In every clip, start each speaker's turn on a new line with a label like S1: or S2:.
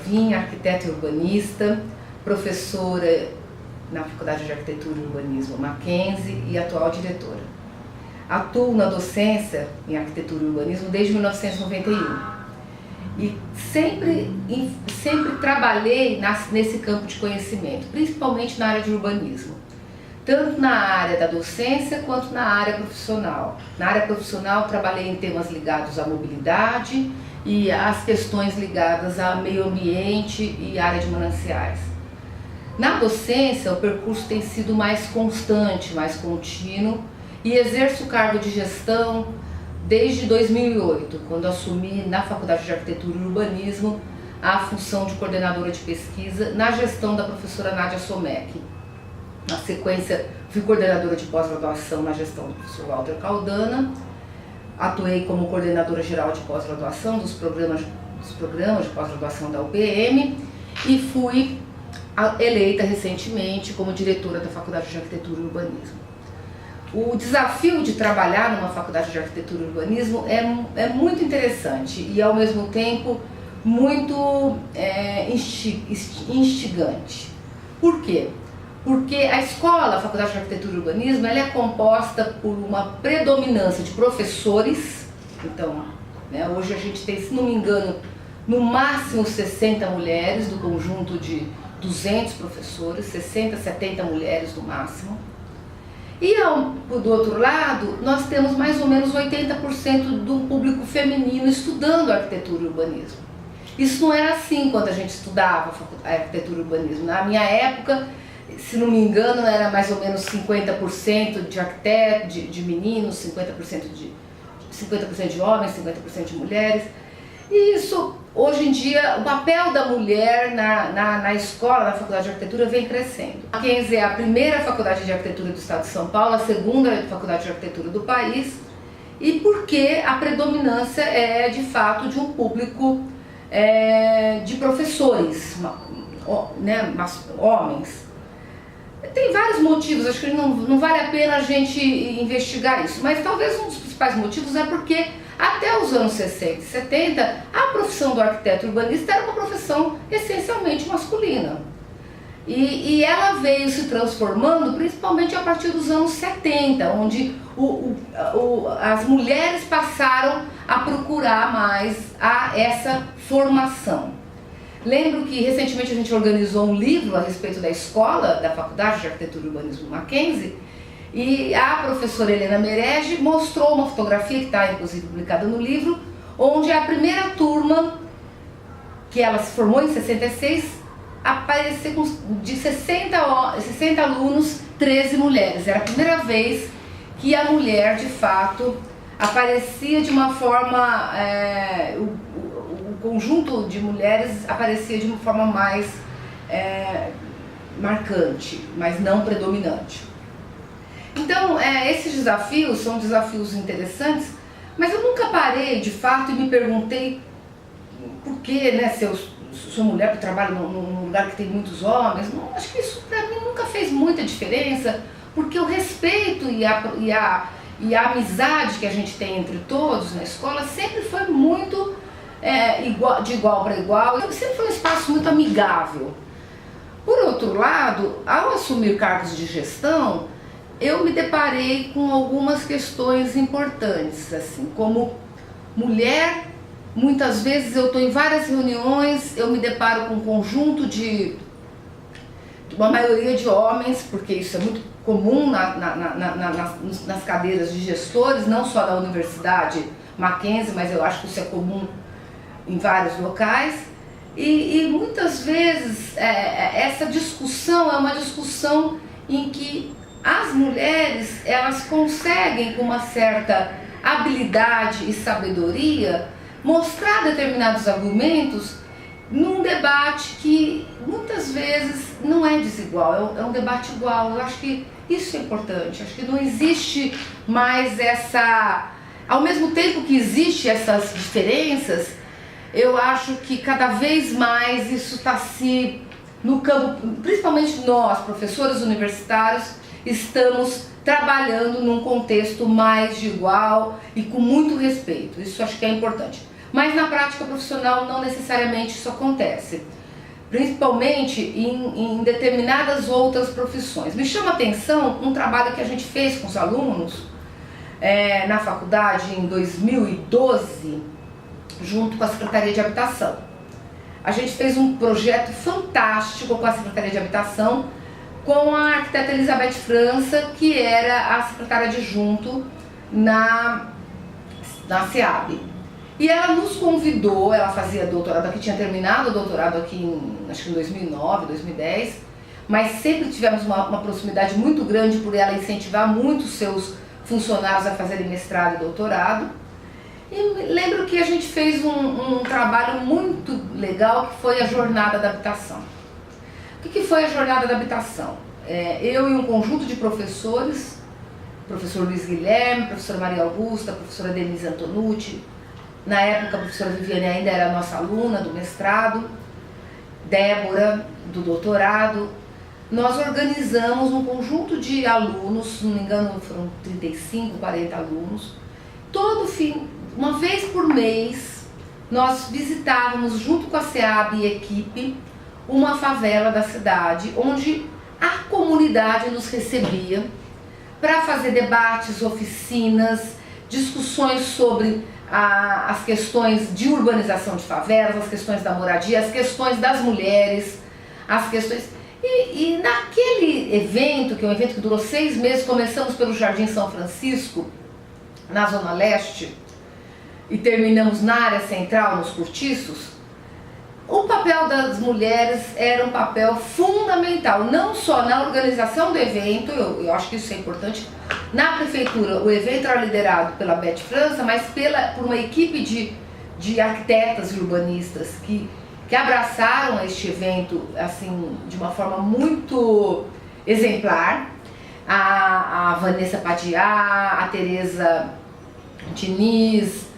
S1: Alvim, arquiteta e urbanista, professora na Faculdade de Arquitetura e Urbanismo Mackenzie e atual diretora. Atuo na docência em Arquitetura e Urbanismo desde 1991 e sempre trabalhei nesse campo de conhecimento, principalmente na área de urbanismo, tanto na área da docência quanto na área profissional. Na área profissional trabalhei em temas ligados à mobilidade e às questões ligadas a meio ambiente e área de mananciais. Na docência, o percurso tem sido mais constante, mais contínuo, e exerço o cargo de gestão desde 2008, quando assumi na Faculdade de Arquitetura e Urbanismo a função de coordenadora de pesquisa na gestão da professora Nádia Somec. Na sequência, fui coordenadora de pós-graduação na gestão do professor Walter Caldana, atuei como coordenadora geral de pós-graduação dos programas de pós-graduação da UPM e fui eleita recentemente como diretora da Faculdade de Arquitetura e Urbanismo. O desafio de trabalhar numa Faculdade de Arquitetura e Urbanismo é muito interessante e, ao mesmo tempo, muito instigante. Por quê? Porque a escola, a Faculdade de Arquitetura e Urbanismo, ela é composta por uma predominância de professores. Então, hoje a gente tem, se não me engano, no máximo 60 mulheres do conjunto de 200 professores, 60, 70 mulheres no máximo. E do outro lado, nós temos mais ou menos 80% do público feminino estudando arquitetura e urbanismo. Isso não era assim quando a gente estudava arquitetura e urbanismo. Na minha época, se não me engano, era mais ou menos 50% de arquitetos, de meninos, 50% de homens, 50% de mulheres. E isso, hoje em dia, o papel da mulher na escola, na Faculdade de Arquitetura, vem crescendo. A Mackenzie é a primeira faculdade de arquitetura do estado de São Paulo, a segunda faculdade de arquitetura do país, e porque a predominância é, de fato, de um público de professores, homens. Tem vários motivos, acho que não vale a pena a gente investigar isso, mas talvez um dos principais motivos é porque até os anos 60 e 70, a profissão do arquiteto urbanista era uma profissão essencialmente masculina. E ela veio se transformando principalmente a partir dos anos 70, onde as mulheres passaram a procurar mais essa formação. Lembro que recentemente a gente organizou um livro a respeito da escola da Faculdade de Arquitetura e Urbanismo Mackenzie, e a professora Helena Merege mostrou uma fotografia que está inclusive publicada no livro, onde a primeira turma, que ela se formou em 66, apareceu de 60 alunos, 13 mulheres. Era a primeira vez que a mulher, de fato, aparecia de uma forma, o conjunto de mulheres aparecia de uma forma mais marcante, mas não predominante. Então, esses desafios são desafios interessantes, mas eu nunca parei, de fato, e me perguntei por que, se eu sou mulher que trabalho num lugar que tem muitos homens. Não, acho que isso para mim nunca fez muita diferença, porque o respeito e a amizade que a gente tem entre todos na escola sempre foi muito de igual para igual, sempre foi um espaço muito amigável. Por outro lado, ao assumir cargos de gestão, eu me deparei com algumas questões importantes, assim, como mulher. Muitas vezes eu estou em várias reuniões, eu me deparo com um conjunto de uma maioria de homens, porque isso é muito comum nas cadeiras de gestores, não só da Universidade Mackenzie, mas eu acho que isso é comum em vários locais. E muitas vezes essa discussão é uma discussão em que as mulheres, elas conseguem, com uma certa habilidade e sabedoria, mostrar determinados argumentos num debate que muitas vezes não é desigual, é um debate igual. Eu acho que isso é importante, acho que não existe mais ao mesmo tempo que existe essas diferenças, eu acho que cada vez mais isso está no campo, principalmente nós, professores universitários, estamos trabalhando num contexto mais de igual e com muito respeito. Isso acho que é importante. mas na prática profissional não necessariamente isso acontece, principalmente em determinadas outras profissões. Me chama a atenção um trabalho que a gente fez com os alunos na faculdade em 2012, junto com a Secretaria de Habitação. A gente fez um projeto fantástico com a Secretaria de Habitação, com a arquiteta Elizabeth França, que era a secretária adjunto na SEAB. E ela nos convidou, ela fazia doutorado aqui, tinha terminado o doutorado aqui acho que em 2009, 2010, mas sempre tivemos uma proximidade muito grande por ela incentivar muito os seus funcionários a fazerem mestrado e doutorado. E lembro que a gente fez um trabalho muito legal, que foi a Jornada da Habitação. O que foi a Jornada da Habitação? Eu e um conjunto de professores, professor Luiz Guilherme, professora Maria Augusta, professora Denise Antonucci, na época a professora Viviane ainda era nossa aluna do mestrado, Débora do doutorado, nós organizamos um conjunto de alunos, se não me engano foram 35, 40 alunos, todo fim, uma vez por mês, nós visitávamos junto com a SEAB e equipe uma favela da cidade, onde a comunidade nos recebia para fazer debates, oficinas, discussões sobre as questões de urbanização de favelas, as questões da moradia, as questões das mulheres, as questões... E naquele evento, que é um evento que durou 6 meses, começamos pelo Jardim São Francisco, na Zona Leste, e terminamos na área central, nos cortiços. O papel das mulheres era um papel fundamental, não só na organização do evento, eu acho que isso é importante. Na prefeitura, o evento era liderado pela Beth França, mas por uma equipe de arquitetas e urbanistas que abraçaram este evento assim, de uma forma muito exemplar. A Vanessa Padiá, a Tereza Diniz,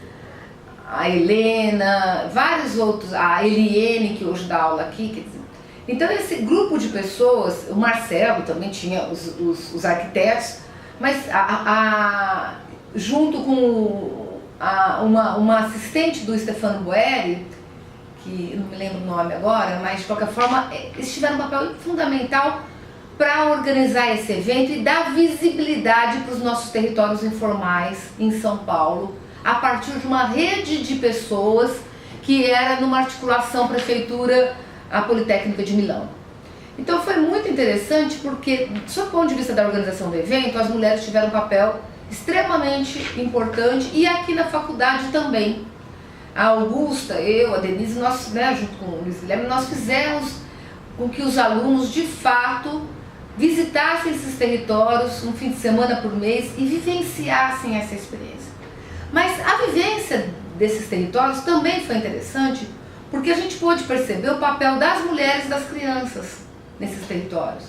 S1: a Helena, vários outros, a Eliene, que hoje dá aula aqui, quer dizer. Então esse grupo de pessoas, o Marcelo também tinha os arquitetos, mas junto com uma assistente do Stefano Boeri, que não me lembro o nome agora, mas de qualquer forma, eles tiveram um papel fundamental para organizar esse evento e dar visibilidade para os nossos territórios informais em São Paulo, a partir de uma rede de pessoas que era numa articulação Prefeitura a Politécnica de Milão. Então foi muito interessante porque, do ponto de vista da organização do evento, as mulheres tiveram um papel extremamente importante e aqui na faculdade também. A Augusta, eu, a Denise, nós, junto com o Luiz Guilherme, nós fizemos com que os alunos de fato visitassem esses territórios um fim de semana por mês e vivenciassem essa experiência. Mas a vivência desses territórios também foi interessante porque a gente pôde perceber o papel das mulheres e das crianças nesses territórios.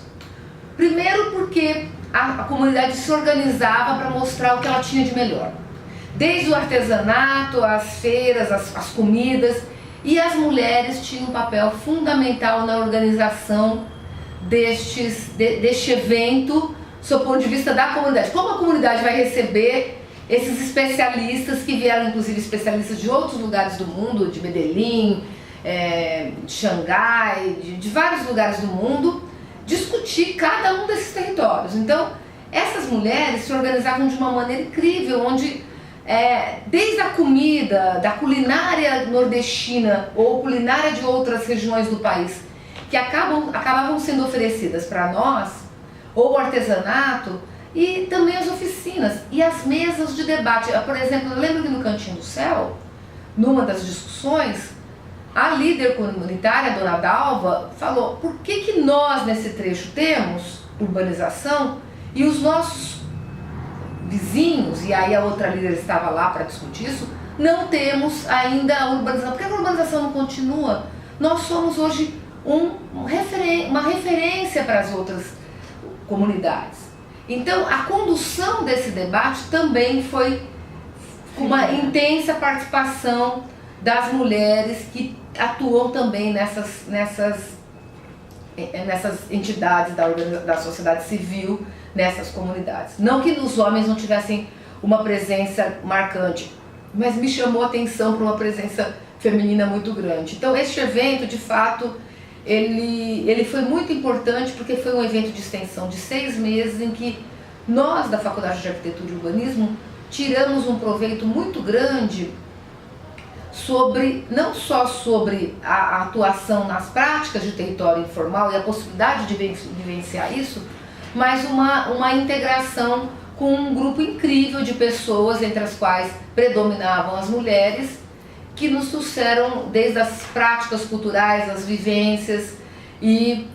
S1: Primeiro porque a comunidade se organizava para mostrar o que ela tinha de melhor. Desde o artesanato, as feiras, as comidas, e as mulheres tinham um papel fundamental na organização deste evento, sob o ponto de vista da comunidade. Como a comunidade vai receber esses especialistas que vieram, inclusive especialistas de outros lugares do mundo, de Medellín, de Xangai, de vários lugares do mundo, discutir cada um desses territórios. Então, essas mulheres se organizavam de uma maneira incrível, onde desde a comida, da culinária nordestina ou culinária de outras regiões do país, que acabavam sendo oferecidas para nós, ou o artesanato, e também as oficinas e as mesas de debate. Por exemplo, eu lembro que no Cantinho do Céu, numa das discussões, a líder comunitária, a dona Dalva, falou: por que nós nesse trecho temos urbanização e os nossos vizinhos, e aí a outra líder estava lá para discutir isso, não temos ainda a urbanização? Por que a urbanização não continua? Nós somos hoje uma referência para as outras comunidades. Então a condução desse debate também foi uma intensa participação das mulheres que atuam também nessas entidades da sociedade civil, nessas comunidades. Não que os homens não tivessem uma presença marcante. mas me chamou a atenção para uma presença feminina muito grande. Então este evento, de fato, ele foi muito importante porque foi um evento de extensão de 6 meses em que nós da Faculdade de Arquitetura e Urbanismo tiramos um proveito muito grande sobre, não só sobre a atuação nas práticas de território informal e a possibilidade de vivenciar isso, mas uma integração com um grupo incrível de pessoas, entre as quais predominavam as mulheres, que nos trouxeram desde as práticas culturais, as vivências e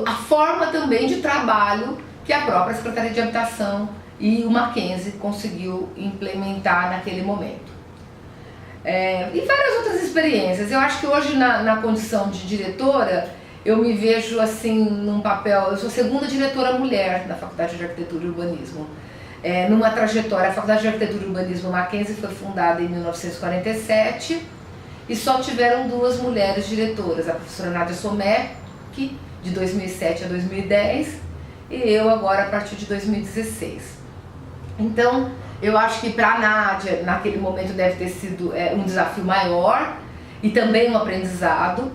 S1: a forma também de trabalho que a própria Secretaria de Habitação e o Mackenzie conseguiu implementar naquele momento. E várias outras experiências. Eu acho que hoje na condição de diretora, eu me vejo assim num papel, eu sou a segunda diretora mulher da Faculdade de Arquitetura e Urbanismo. Numa trajetória, a Faculdade de Arquitetura e Urbanismo Mackenzie foi fundada em 1947 e só tiveram 2 mulheres diretoras, a professora Nádia Somé, que de 2007 a 2010, e eu agora a partir de 2016. Então, eu acho que para a Nádia, naquele momento, deve ter sido um desafio maior e também um aprendizado.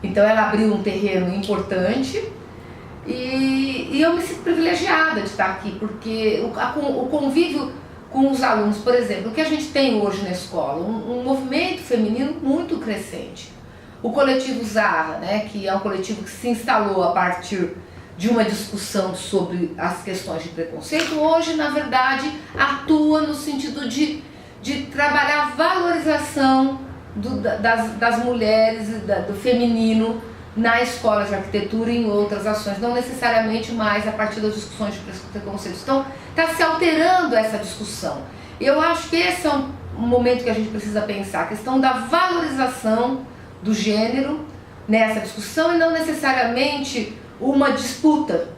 S1: Então ela abriu um terreno importante e eu me sinto privilegiada de estar aqui, porque o convívio com os alunos, por exemplo, o que a gente tem hoje na escola, um movimento feminino muito crescente. O coletivo Zarra, né, que é um coletivo que se instalou a partir de uma discussão sobre as questões de preconceito, hoje, na verdade, atua no sentido de trabalhar a valorização das mulheres e do feminino na escola de arquitetura e em outras ações, não necessariamente mais a partir das discussões de preconceitos. Então, está se alterando essa discussão. Eu acho que esse é um momento que a gente precisa pensar, a questão da valorização do gênero nessa discussão e não necessariamente uma disputa.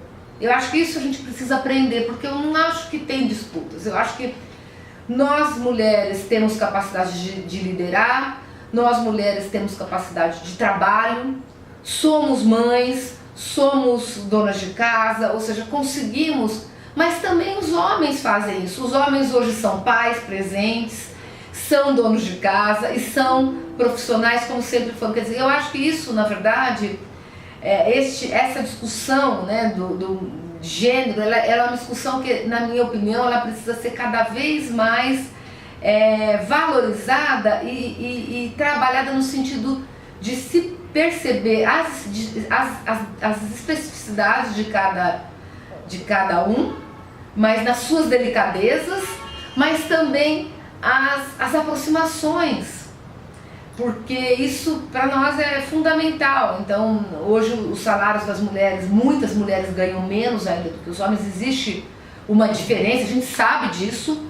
S1: Eu acho que isso a gente precisa aprender, porque eu não acho que tem disputas. Eu acho que nós mulheres temos capacidade de liderar, nós mulheres temos capacidade de trabalho, somos mães, somos donas de casa, ou seja, conseguimos, mas também os homens fazem isso. Os homens hoje são pais presentes, são donos de casa e são profissionais como sempre foram. Quer dizer, eu acho que isso, na verdade, essa discussão, né, do gênero, ela é uma discussão que, na minha opinião, ela precisa ser cada vez mais valorizada e trabalhada no sentido de se perceber as especificidades de cada um, mas nas suas delicadezas, mas também as aproximações, porque isso para nós é fundamental. Então, hoje os salários das mulheres, muitas mulheres ganham menos ainda do que os homens, existe uma diferença, a gente sabe disso,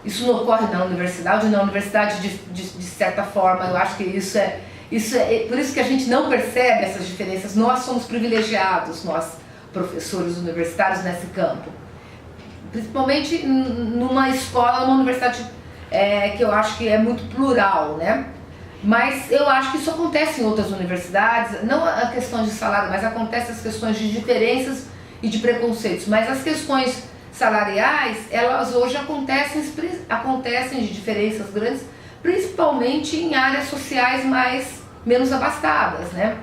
S1: isso não ocorre na universidade, de certa forma, eu acho que isso é por isso que a gente não percebe essas diferenças. Nós somos privilegiados, nós professores universitários nesse campo, principalmente numa escola, numa universidade que eu acho que é muito plural, né? Mas eu acho que isso acontece em outras universidades, não a questão de salário, mas acontece as questões de diferenças e de preconceitos. Mas as questões salariais, elas hoje acontecem de diferenças grandes, principalmente em áreas sociais menos abastadas, né?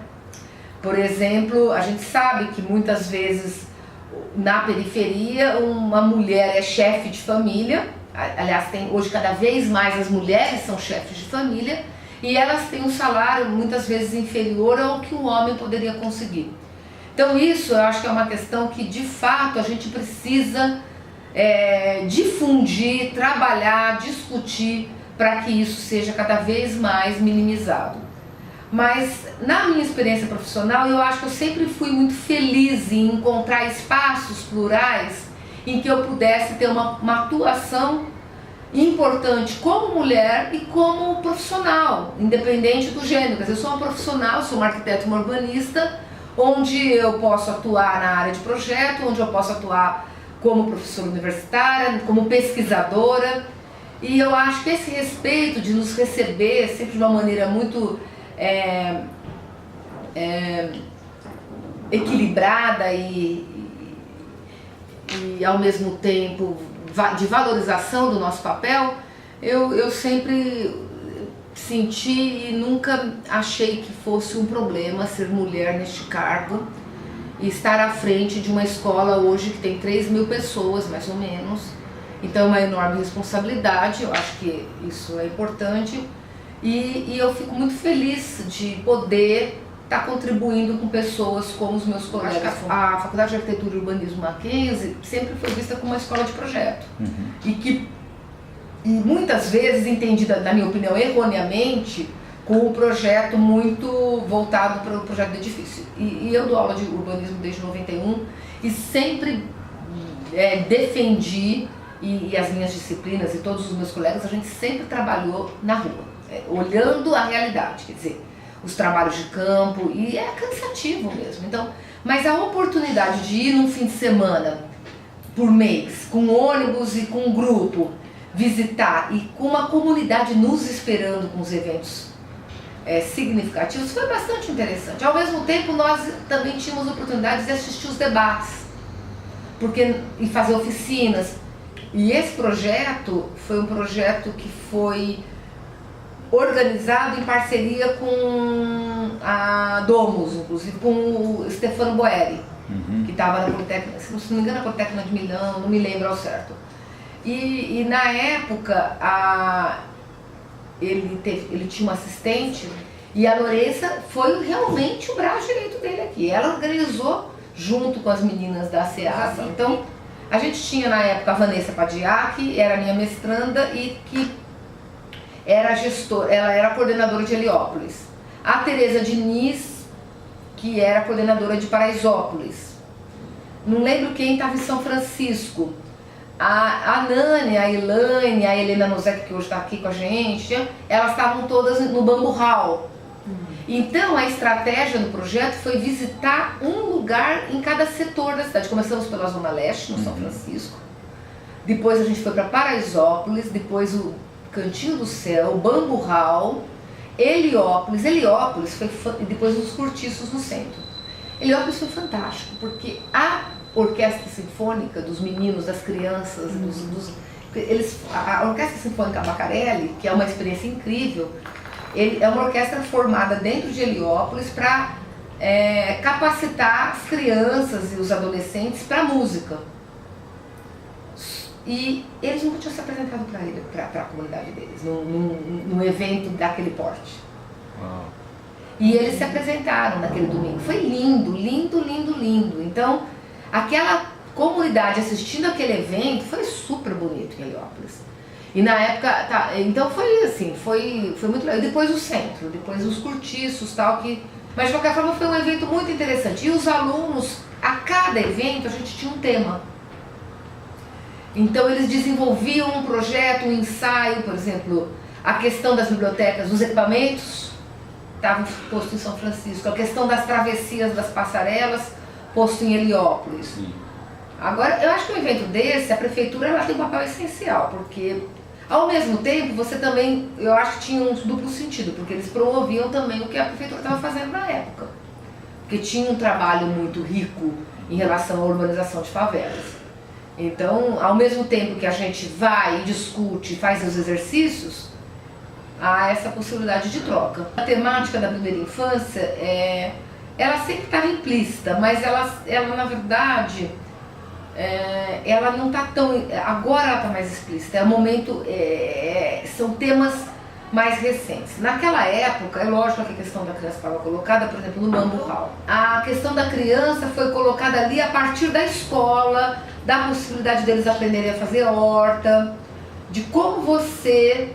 S1: Por exemplo, a gente sabe que muitas vezes na periferia uma mulher é chefe de família, aliás, hoje cada vez mais as mulheres são chefes de família, e elas têm um salário muitas vezes inferior ao que um homem poderia conseguir. Então isso eu acho que é uma questão que de fato a gente precisa difundir, trabalhar, discutir para que isso seja cada vez mais minimizado. Mas na minha experiência profissional eu acho que eu sempre fui muito feliz em encontrar espaços plurais em que eu pudesse ter uma atuação importante como mulher e como profissional, independente do gênero. Quer dizer, eu sou uma profissional, sou uma arquiteta e uma urbanista, onde eu posso atuar na área de projeto, onde eu posso atuar como professora universitária, como pesquisadora, e eu acho que esse respeito de nos receber sempre de uma maneira muito equilibrada e ao mesmo tempo de valorização do nosso papel, Eu sempre senti e nunca achei que fosse um problema ser mulher neste cargo e estar à frente de uma escola hoje que tem 3.000 pessoas, mais ou menos. Então é uma enorme responsabilidade, eu acho que isso é importante. E eu fico muito feliz de poder estar contribuindo com pessoas como os meus colegas. A Faculdade de Arquitetura e Urbanismo Mackenzie sempre foi vista como uma escola de projeto. E muitas vezes entendida, na minha opinião, erroneamente, com um projeto muito voltado para o projeto do edifício. E eu dou aula de urbanismo desde 91 e sempre defendi, e as minhas disciplinas e todos os meus colegas, a gente sempre trabalhou na rua, olhando a realidade, quer dizer, os trabalhos de campo, e é cansativo mesmo. Então, mas a oportunidade de ir num fim de semana por mês, com ônibus e com um grupo, visitar e com uma comunidade nos esperando com os eventos significativos, foi bastante interessante. Ao mesmo tempo, nós também tínhamos oportunidade de assistir os debates e fazer oficinas. E esse projeto foi um projeto que foi organizado em parceria com a Domus, inclusive com o Stefano Boeri, que estava na Politécnica, se não me engano, na Politécnica de Milão, não me lembro ao certo. E na época ele tinha uma assistente e a Loressa foi realmente o braço direito dele aqui. Ela organizou junto com as meninas da SEASA. Então a gente tinha na época a Vanessa Padiak, era minha mestranda e que era gestora, ela era coordenadora de Heliópolis. A Tereza Diniz, que era coordenadora de Paraisópolis. Não lembro quem estava em São Francisco. A Nani, a Elaine, a Helena Nozek, que hoje está aqui com a gente, elas estavam todas no Bambu Hall. Então a estratégia do projeto foi visitar um lugar em cada setor da cidade. Começamos pela Zona Leste, no São Francisco. Depois a gente foi para Paraisópolis, depois o Cantinho do Céu, Bambu Hall, Heliópolis. Heliópolis foi, e depois os cortiços no centro. Heliópolis foi fantástico, porque a orquestra sinfônica dos meninos, das crianças, a Orquestra Sinfônica Bacarelli, que é uma experiência incrível, é uma orquestra formada dentro de Heliópolis para capacitar as crianças e os adolescentes para a música. E eles nunca tinham se apresentado para a comunidade deles, num evento daquele porte. Uau. E eles se apresentaram naquele domingo. Foi lindo, lindo, lindo, lindo. Então, aquela comunidade assistindo aquele evento foi super bonito em Heliópolis. E na época, então foi assim, foi muito legal. E depois o centro, depois os cortiços, tal, mas de qualquer forma foi um evento muito interessante. E os alunos, a cada evento a gente tinha um tema. Então eles desenvolviam um projeto, um ensaio, por exemplo, a questão das bibliotecas, dos equipamentos, estava posto em São Francisco, a questão das travessias das passarelas, posto em Heliópolis. Sim. Agora, eu acho que um evento desse, a prefeitura ela tem um papel essencial, porque ao mesmo tempo você também, eu acho que tinha um duplo sentido, porque eles promoviam também o que a prefeitura estava fazendo na época, porque tinha um trabalho muito rico em relação à urbanização de favelas. Então, ao mesmo tempo que a gente vai e discute, faz os exercícios, há essa possibilidade de troca. A temática da primeira infância, ela sempre estava implícita, mas ela na verdade, ela não está tão... Agora ela está mais explícita, é o momento, são temas mais recentes. Naquela época, é lógico que a questão da criança estava colocada, por exemplo, no Bambu Hall. A questão da criança foi colocada ali a partir da escola, da possibilidade deles aprenderem a fazer horta, de como você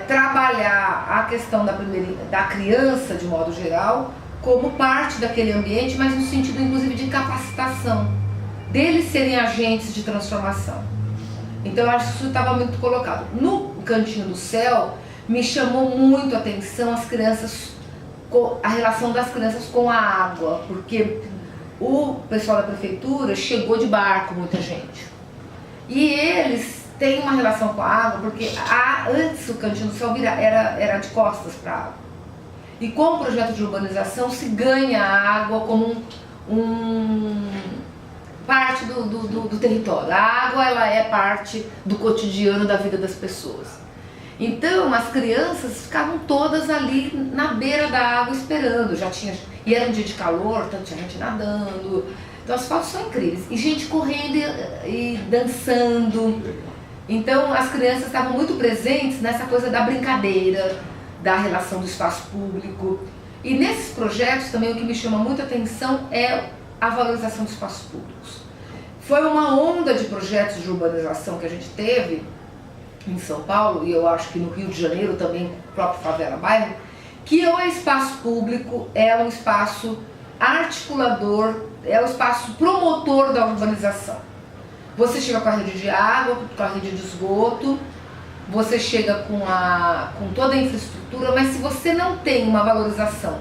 S1: trabalhar a questão da criança, de modo geral, como parte daquele ambiente, mas no sentido inclusive de capacitação, deles serem agentes de transformação. Então eu acho que isso estava muito colocado. No Cantinho do Céu, me chamou muito a atenção a relação das crianças com a água, porque o pessoal da prefeitura chegou de barco, muita gente. E eles têm uma relação com a água, porque antes o Cantinho do Céu era de costas para a água. E com o projeto de urbanização se ganha a água como parte do território. A água, ela é parte do cotidiano da vida das pessoas. Então as crianças ficavam todas ali na beira da água esperando, e era um dia de calor, então tinha gente nadando. Então as fotos são incríveis, e gente correndo e dançando. Então as crianças estavam muito presentes nessa coisa da brincadeira, da relação do espaço público. E nesses projetos também o que me chama muita atenção é a valorização dos espaços públicos. Foi uma onda de projetos de urbanização que a gente teve em São Paulo, e eu acho que no Rio de Janeiro também, o próprio Favela Bairro, que o espaço público é um espaço articulador, é um espaço promotor da urbanização. Você chega com a rede de água, com a rede de esgoto, você chega com toda a infraestrutura, mas se você não tem uma valorização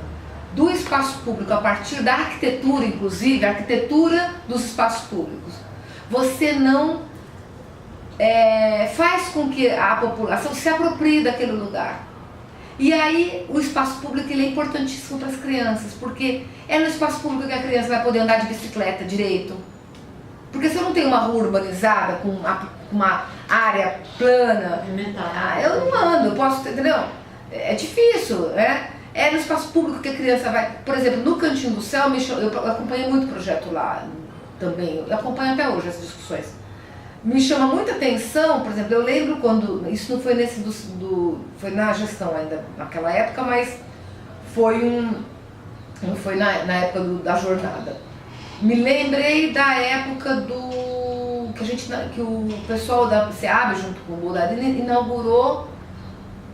S1: do espaço público a partir da arquitetura, inclusive, a arquitetura dos espaços públicos, você não faz com que a população se aproprie daquele lugar. E aí o espaço público ele é importantíssimo para as crianças, porque é no espaço público que a criança vai poder andar de bicicleta direito. Porque se eu não tenho uma rua urbanizada, com uma área plana, eu não ando, eu posso, entendeu? É difícil, né? É no espaço público que a criança vai. Por exemplo, no Cantinho do Céu, eu acompanhei muito projeto lá também, eu acompanho até hoje as discussões. Me chama muita atenção, por exemplo, eu lembro quando, isso não foi foi na gestão ainda naquela época, mas não foi na época da jornada. Me lembrei da época que o pessoal da SEAB, junto com o Bodarino,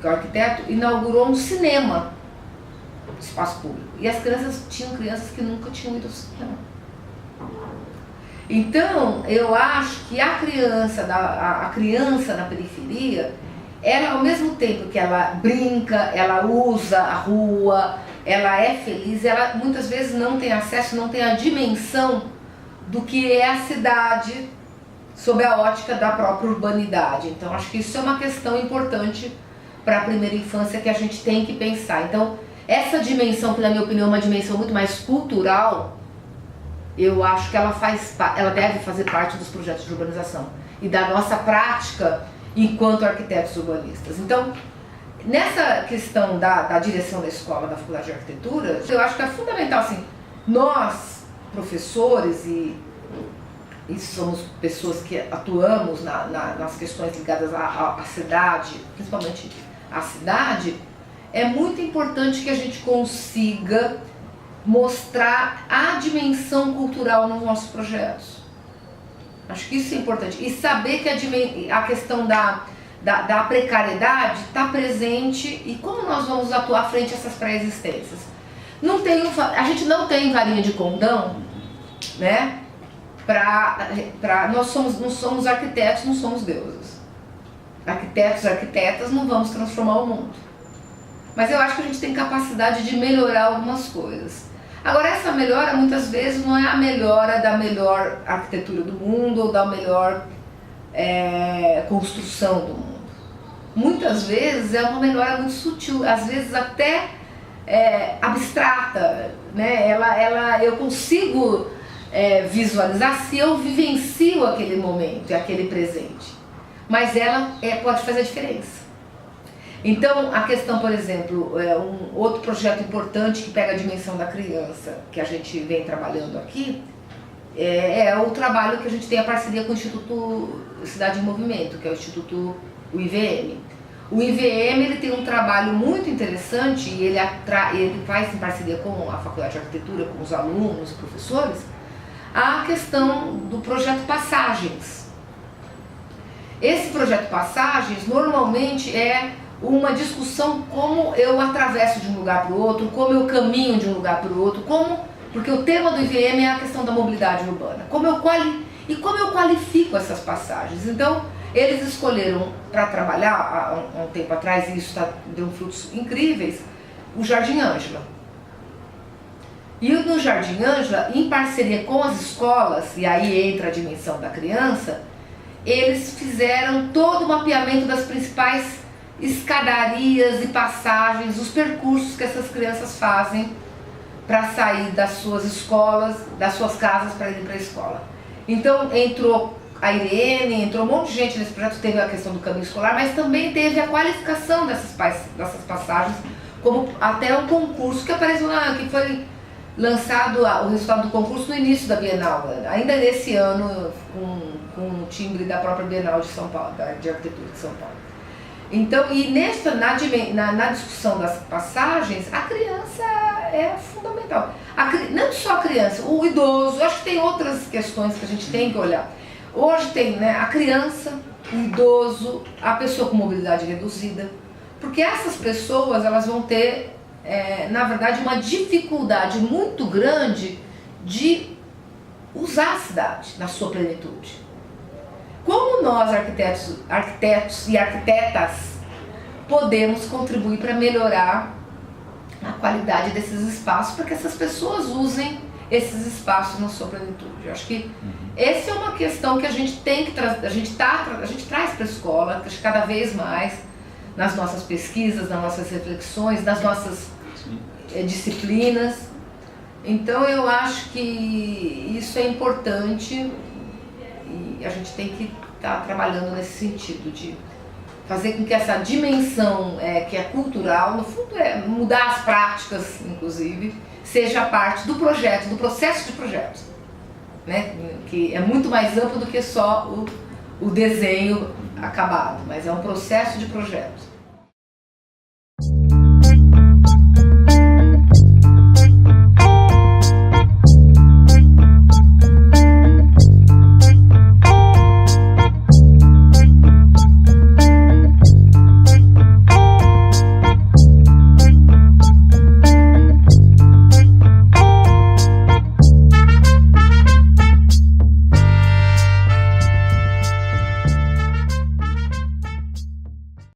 S1: que é o arquiteto, inaugurou um cinema no espaço público. E as crianças que nunca tinham ido ao cinema. Então, eu acho que a criança na periferia, ela ao mesmo tempo que ela brinca, ela usa a rua, ela é feliz, ela muitas vezes não tem acesso, não tem a dimensão do que é a cidade sob a ótica da própria urbanidade. Então, acho que isso é uma questão importante para a primeira infância que a gente tem que pensar. Então, essa dimensão, que na minha opinião é uma dimensão muito mais cultural, eu acho que ela deve fazer parte dos projetos de urbanização e da nossa prática enquanto arquitetos urbanistas. Então, nessa questão da direção da escola, da Faculdade de Arquitetura, eu acho que é fundamental, assim, nós, professores e somos pessoas que atuamos nas questões ligadas à cidade, principalmente à cidade, é muito importante que a gente consiga mostrar a dimensão cultural nos nossos projetos. Acho que isso é importante. E saber que a questão da precariedade está presente e como nós vamos atuar frente a essas pré-existências. A gente não tem varinha de condão, né? Nós não somos arquitetos, não somos deuses. Arquitetos e arquitetas não vamos transformar o mundo. Mas eu acho que a gente tem capacidade de melhorar algumas coisas. Agora, essa melhora muitas vezes não é a melhora da melhor arquitetura do mundo ou da melhor construção do mundo. Muitas vezes é uma melhora muito sutil, às vezes até abstrata, né? Eu consigo visualizar se eu vivencio aquele momento e aquele presente, mas ela pode fazer a diferença. Então, a questão, por exemplo, um outro projeto importante que pega a dimensão da criança, que a gente vem trabalhando aqui, é o trabalho que a gente tem a parceria com o Instituto Cidade em Movimento, que é o IVM. O IVM ele tem um trabalho muito interessante e ele faz em parceria com a Faculdade de Arquitetura, com os alunos e professores, a questão do projeto Passagens. Esse projeto Passagens normalmente é uma discussão como eu atravesso de um lugar para o outro, como eu caminho de um lugar para o outro, porque o tema do IVM é a questão da mobilidade urbana, como eu qualifico essas passagens. Então, eles escolheram para trabalhar há um tempo atrás, e isso deu frutos incríveis, o Jardim Ângela. E no Jardim Ângela, em parceria com as escolas, e aí entra a dimensão da criança, eles fizeram todo o mapeamento das principais escadarias e passagens, os percursos que essas crianças fazem para sair das suas escolas, das suas casas para ir para a escola. Então entrou a Irene, entrou um monte de gente nesse projeto, teve a questão do caminho escolar, mas também teve a qualificação dessas passagens, como até um concurso que apareceu que foi lançado o resultado do concurso no início da Bienal, ainda nesse ano, com o timbre da própria Bienal de São Paulo, de Arquitetura de São Paulo. Então, e na discussão das passagens, a criança é fundamental. Não só a criança, o idoso, acho que tem outras questões que a gente tem que olhar. Hoje tem, né, a criança, o idoso, a pessoa com mobilidade reduzida, porque essas pessoas elas vão ter, na verdade, uma dificuldade muito grande de usar a cidade na sua plenitude. Como nós, arquitetos e arquitetas, podemos contribuir para melhorar a qualidade desses espaços, para que essas pessoas usem esses espaços na sua plenitude. Eu acho que essa é uma questão que a gente tem que trazer, a gente traz para a escola, cada vez mais, nas nossas pesquisas, nas nossas reflexões, nas nossas disciplinas. Então eu acho que isso é importante e a gente tem que estar trabalhando nesse sentido de fazer com que essa dimensão que é cultural, no fundo é mudar as práticas, inclusive, seja parte do projeto, do processo de projeto, né? Que é muito mais amplo do que só o desenho acabado, mas é um processo de projeto.